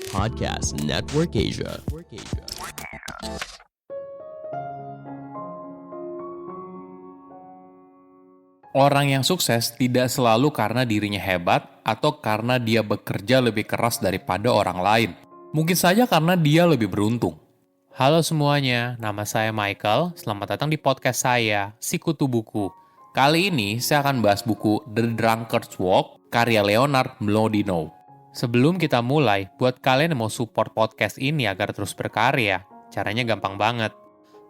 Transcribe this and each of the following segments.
Podcast Network Asia. Orang yang sukses tidak selalu karena dirinya hebat atau karena dia bekerja lebih keras daripada orang lain. Mungkin saja karena dia lebih beruntung. Halo semuanya, nama saya Michael. Selamat datang di podcast saya, Sikutu Buku. Kali ini saya akan bahas buku The Drunkard's Walk, karya Leonard Mlodinow. Sebelum kita mulai, buat kalian yang mau support podcast ini agar terus berkarya, caranya gampang banget.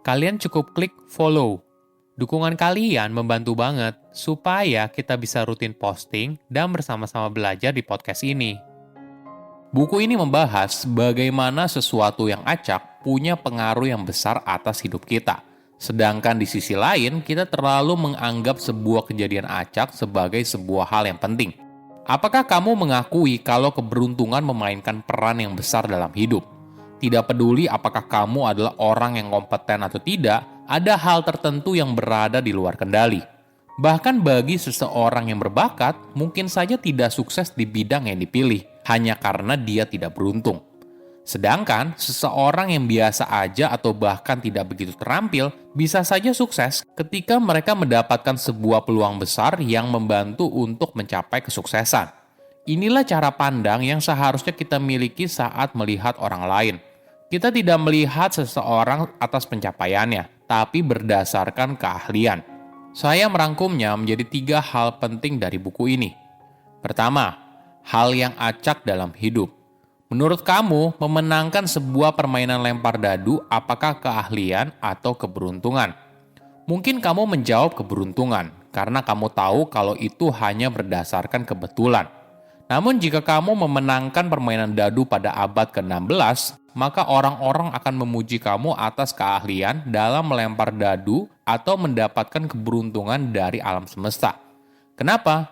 Kalian cukup klik follow. Dukungan kalian membantu banget supaya kita bisa rutin posting dan bersama-sama belajar di podcast ini. Buku ini membahas bagaimana sesuatu yang acak punya pengaruh yang besar atas hidup kita. Sedangkan di sisi lain, kita terlalu menganggap sebuah kejadian acak sebagai sebuah hal yang penting. Apakah kamu mengakui kalau keberuntungan memainkan peran yang besar dalam hidup? Tidak peduli apakah kamu adalah orang yang kompeten atau tidak, ada hal tertentu yang berada di luar kendali. Bahkan bagi seseorang yang berbakat, mungkin saja tidak sukses di bidang yang dipilih, hanya karena dia tidak beruntung. Sedangkan seseorang yang biasa aja atau bahkan tidak begitu terampil, bisa saja sukses ketika mereka mendapatkan sebuah peluang besar yang membantu untuk mencapai kesuksesan. Inilah cara pandang yang seharusnya kita miliki saat melihat orang lain. Kita tidak melihat seseorang atas pencapaiannya, tapi berdasarkan keahlian. Saya merangkumnya menjadi 3 hal penting dari buku ini. Pertama, hal yang acak dalam hidup. Menurut kamu, memenangkan sebuah permainan lempar dadu apakah keahlian atau keberuntungan? Mungkin kamu menjawab keberuntungan, karena kamu tahu kalau itu hanya berdasarkan kebetulan. Namun jika kamu memenangkan permainan dadu pada abad ke-16, maka orang-orang akan memuji kamu atas keahlian dalam melempar dadu atau mendapatkan keberuntungan dari alam semesta. Kenapa?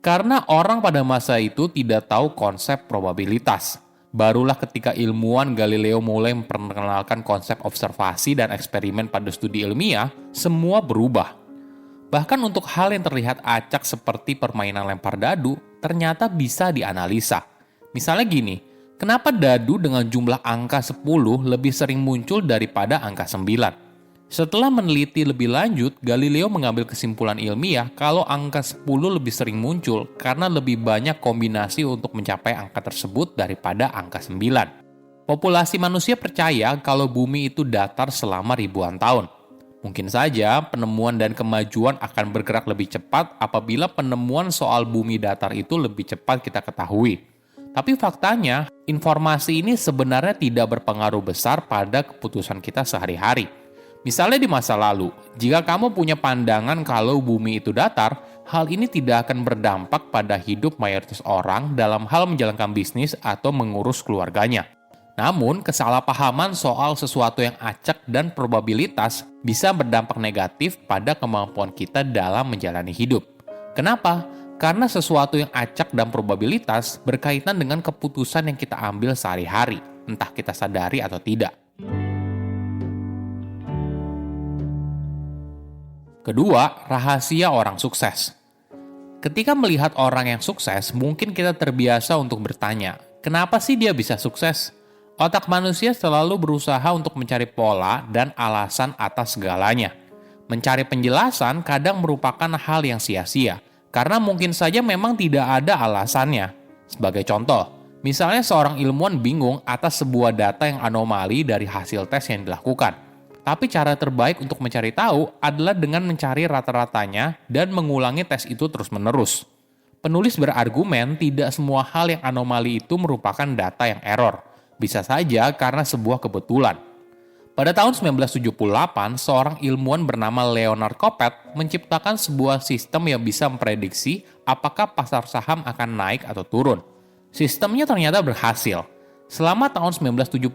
Karena orang pada masa itu tidak tahu konsep probabilitas. Barulah ketika ilmuwan Galileo mulai memperkenalkan konsep observasi dan eksperimen pada studi ilmiah, semua berubah. Bahkan untuk hal yang terlihat acak seperti permainan lempar dadu, ternyata bisa dianalisa. Misalnya gini, kenapa dadu dengan jumlah angka 10 lebih sering muncul daripada angka 9? Setelah meneliti lebih lanjut, Galileo mengambil kesimpulan ilmiah kalau angka 10 lebih sering muncul karena lebih banyak kombinasi untuk mencapai angka tersebut daripada angka 9. Populasi manusia percaya kalau bumi itu datar selama ribuan tahun. Mungkin saja penemuan dan kemajuan akan bergerak lebih cepat apabila penemuan soal bumi datar itu lebih cepat kita ketahui. Tapi faktanya, informasi ini sebenarnya tidak berpengaruh besar pada keputusan kita sehari-hari. Misalnya di masa lalu, jika kamu punya pandangan kalau bumi itu datar, hal ini tidak akan berdampak pada hidup mayoritas orang dalam hal menjalankan bisnis atau mengurus keluarganya. Namun, kesalahpahaman soal sesuatu yang acak dan probabilitas bisa berdampak negatif pada kemampuan kita dalam menjalani hidup. Kenapa? Karena sesuatu yang acak dan probabilitas berkaitan dengan keputusan yang kita ambil sehari-hari, entah kita sadari atau tidak. Kedua, rahasia orang sukses. Ketika melihat orang yang sukses, mungkin kita terbiasa untuk bertanya, kenapa sih dia bisa sukses? Otak manusia selalu berusaha untuk mencari pola dan alasan atas segalanya. Mencari penjelasan kadang merupakan hal yang sia-sia, karena mungkin saja memang tidak ada alasannya. Sebagai contoh, misalnya seorang ilmuwan bingung atas sebuah data yang anomali dari hasil tes yang dilakukan. Tapi cara terbaik untuk mencari tahu adalah dengan mencari rata-ratanya dan mengulangi tes itu terus-menerus. Penulis berargumen tidak semua hal yang anomali itu merupakan data yang error. Bisa saja karena sebuah kebetulan. Pada tahun 1978, seorang ilmuwan bernama Leonard Kopet menciptakan sebuah sistem yang bisa memprediksi apakah pasar saham akan naik atau turun. Sistemnya ternyata berhasil. Selama tahun 1979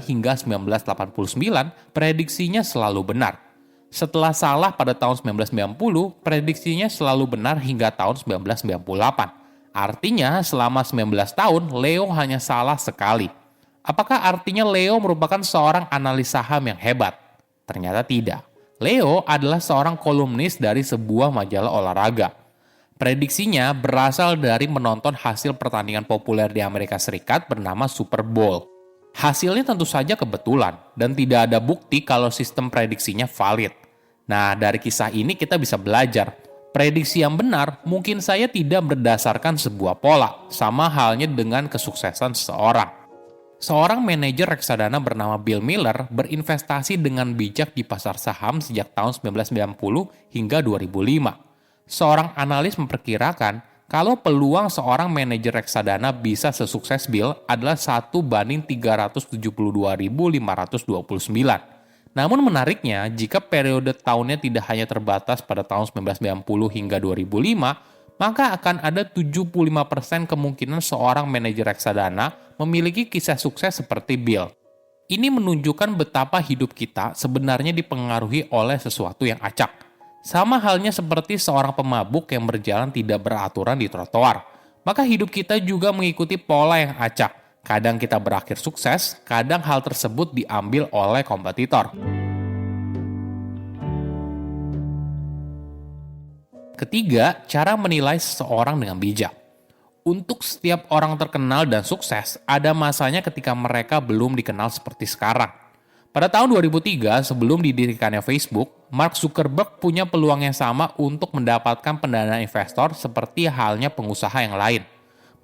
hingga 1989, prediksinya selalu benar. Setelah salah pada tahun 1990, prediksinya selalu benar hingga tahun 1998. Artinya, selama 19 tahun, Leo hanya salah sekali. Apakah artinya Leo merupakan seorang analis saham yang hebat? Ternyata tidak. Leo adalah seorang kolumnis dari sebuah majalah olahraga. Prediksinya berasal dari menonton hasil pertandingan populer di Amerika Serikat bernama Super Bowl. Hasilnya tentu saja kebetulan, dan tidak ada bukti kalau sistem prediksinya valid. Nah, dari kisah ini kita bisa belajar. Prediksi yang benar mungkin saja tidak berdasarkan sebuah pola, sama halnya dengan kesuksesan seseorang. Seorang manajer reksadana bernama Bill Miller berinvestasi dengan bijak di pasar saham sejak tahun 1990 hingga 2005. Seorang analis memperkirakan kalau peluang seorang manajer reksadana bisa sesukses Bill adalah 1:372.529. Namun menariknya, jika periode tahunnya tidak hanya terbatas pada tahun 1990 hingga 2005, maka akan ada 75% kemungkinan seorang manajer reksadana memiliki kisah sukses seperti Bill. Ini menunjukkan betapa hidup kita sebenarnya dipengaruhi oleh sesuatu yang acak. Sama halnya seperti seorang pemabuk yang berjalan tidak beraturan di trotoar. Maka hidup kita juga mengikuti pola yang acak. Kadang kita berakhir sukses, kadang hal tersebut diambil oleh kompetitor. Ketiga, cara menilai seseorang dengan bijak. Untuk setiap orang terkenal dan sukses, ada masanya ketika mereka belum dikenal seperti sekarang. Pada tahun 2003, sebelum didirikannya Facebook, Mark Zuckerberg punya peluang yang sama untuk mendapatkan pendanaan investor seperti halnya pengusaha yang lain.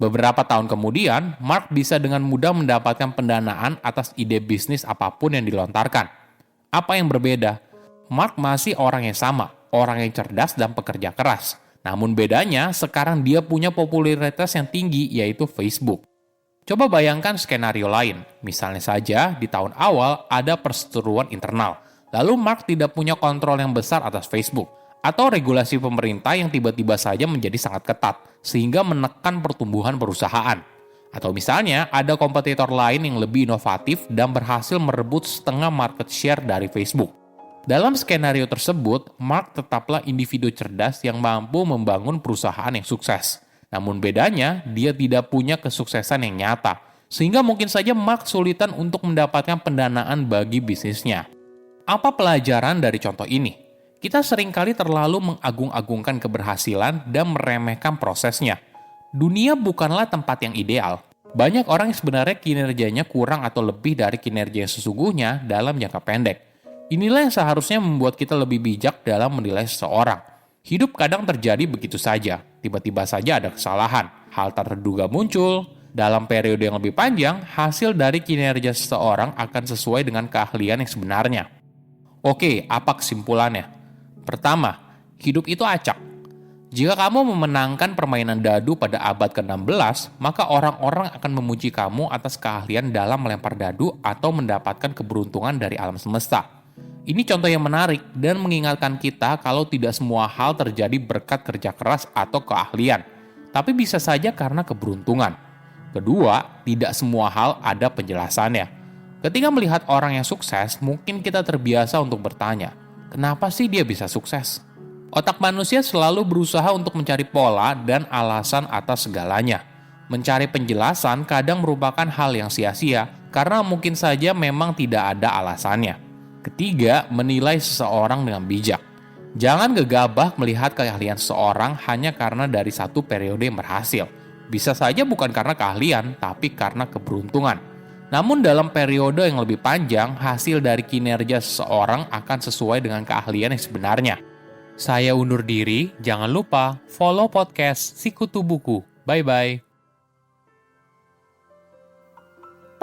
Beberapa tahun kemudian, Mark bisa dengan mudah mendapatkan pendanaan atas ide bisnis apapun yang dilontarkan. Apa yang berbeda? Mark masih orang yang sama, orang yang cerdas dan pekerja keras. Namun bedanya, sekarang dia punya popularitas yang tinggi, yaitu Facebook. Coba bayangkan skenario lain. Misalnya saja, di tahun awal ada perseteruan internal. Lalu Mark tidak punya kontrol yang besar atas Facebook. Atau regulasi pemerintah yang tiba-tiba saja menjadi sangat ketat, sehingga menekan pertumbuhan perusahaan. Atau misalnya, ada kompetitor lain yang lebih inovatif dan berhasil merebut setengah market share dari Facebook. Dalam skenario tersebut, Mark tetaplah individu cerdas yang mampu membangun perusahaan yang sukses. Namun bedanya, dia tidak punya kesuksesan yang nyata, sehingga mungkin saja Mark kesulitan untuk mendapatkan pendanaan bagi bisnisnya. Apa pelajaran dari contoh ini? Kita seringkali terlalu mengagung-agungkan keberhasilan dan meremehkan prosesnya. Dunia bukanlah tempat yang ideal. Banyak orang yang sebenarnya kinerjanya kurang atau lebih dari kinerja yang sesungguhnya dalam jangka pendek. Inilah yang seharusnya membuat kita lebih bijak dalam menilai seseorang. Hidup kadang terjadi begitu saja, tiba-tiba saja ada kesalahan, hal tak terduga muncul. Dalam periode yang lebih panjang, hasil dari kinerja seseorang akan sesuai dengan keahlian yang sebenarnya. Oke, apa kesimpulannya? Pertama, hidup itu acak. Jika kamu memenangkan permainan dadu pada abad ke-16, maka orang-orang akan memuji kamu atas keahlian dalam melempar dadu atau mendapatkan keberuntungan dari alam semesta. Ini contoh yang menarik dan mengingatkan kita kalau tidak semua hal terjadi berkat kerja keras atau keahlian, tapi bisa saja karena keberuntungan. Kedua, tidak semua hal ada penjelasannya. Ketika melihat orang yang sukses, mungkin kita terbiasa untuk bertanya, kenapa sih dia bisa sukses? Otak manusia selalu berusaha untuk mencari pola dan alasan atas segalanya. Mencari penjelasan kadang merupakan hal yang sia-sia karena mungkin saja memang tidak ada alasannya. Ketiga, menilai seseorang dengan bijak. Jangan gegabah melihat keahlian seseorang hanya karena dari satu periode yang berhasil. Bisa saja bukan karena keahlian, tapi karena keberuntungan. Namun dalam periode yang lebih panjang, hasil dari kinerja seseorang akan sesuai dengan keahlian yang sebenarnya. Saya undur diri, jangan lupa follow podcast Sikutu Buku. Bye-bye.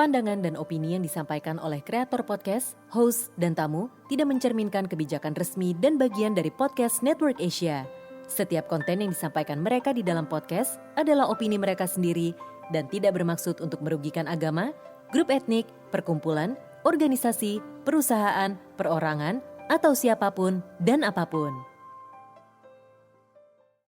Pandangan dan opini yang disampaikan oleh kreator podcast, host, dan tamu tidak mencerminkan kebijakan resmi dan bagian dari podcast Network Asia. Setiap konten yang disampaikan mereka di dalam podcast adalah opini mereka sendiri dan tidak bermaksud untuk merugikan agama, grup etnik, perkumpulan, organisasi, perusahaan, perorangan, atau siapapun dan apapun.